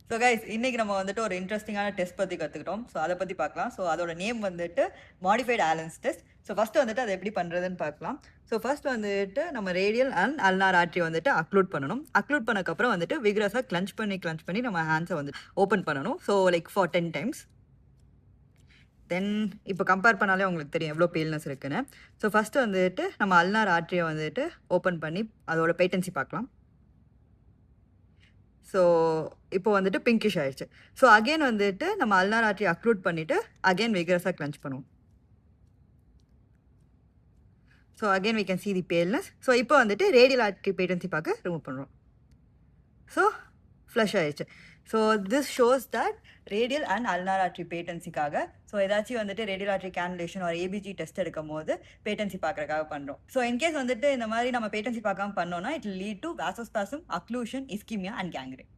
So guys இன்னைக்கு நம்ம வந்துட்டு ஒரு இன்ட்ரெஸ்டிங்கான டெஸ்ட் பற்றி கற்றுக்கிட்டோம். ஸோ அதை பற்றி பார்க்கலாம். ஸோ அதோட நேம் வந்துட்டு மாடிஃபைட் ஆலன்ஸ் டெஸ்ட். ஸோ ஃபஸ்ட்டு வந்துட்டு அதை எப்படி பண்ணுறதுன்னு பார்க்கலாம். ஸோ ஃபர்ஸ்ட் வந்துட்டு நம்ம ரேடியல் அண்ட் அல்னார் ஆர்ட்ரி வந்துட்டு அக்ளூட் பண்ணணும். அக்ளூட் பண்ணக்கப்புறம் வந்துட்டு விக்ரஸாக கிளன்ச் பண்ணி நம்ம ஹேண்ட்ஸை வந்து ஓப்பன் பண்ணணும். So like for 10 times. Then இப்போ கம்பேர் பண்ணாலே உங்களுக்கு தெரியும் எவ்வளோ பெயில்னஸ் இருக்குன்னு. ஸோ ஃபஸ்ட்டு வந்துட்டு நம்ம அல்னார் ஆர்ட்ரியை வந்துட்டு ஓப்பன் பண்ணி அதோட பேட்டன்சி பார்க்கலாம். ஸோ இப்போ வந்துட்டு பிங்கிஷ் ஆயிடுச்சு. ஸோ அகெயின் வந்துட்டு நம்ம அல்னார் ஆர்ட்ரி அக்ளூட் பண்ணிவிட்டு அகெயின் விகரஸாக கிளன்ச் பண்ணுவோம். So again we can see the balance. So இப்போ வந்துட்டு ரேடியல் ஆர்ட்ரி பேட்டன்சி பார்க்க ரிமூவ் பண்ணுறோம். ஸோ ஃப்ளஷ் ஆயிடுச்சு. So this shows that radial and ulnar artery பேட்டன்சிக்காக ஸோ ஏதாச்சும் வந்துட்டு ரேடியல் ஆர்ட்ரி கேன்லேஷன் ஒரு ஏபிஜி டெஸ்ட் எடுக்கும் போது பேட்டன்சி பார்க்கறதுக்காக பண்ணுறோம். ஸோ இன்கேஸ் வந்துட்டு இந்த மாதிரி நம்ம பேட்டன்சி பார்க்காம பண்ணோம்னா it lead to vasospasm, occlusion, ischemia and gangrene.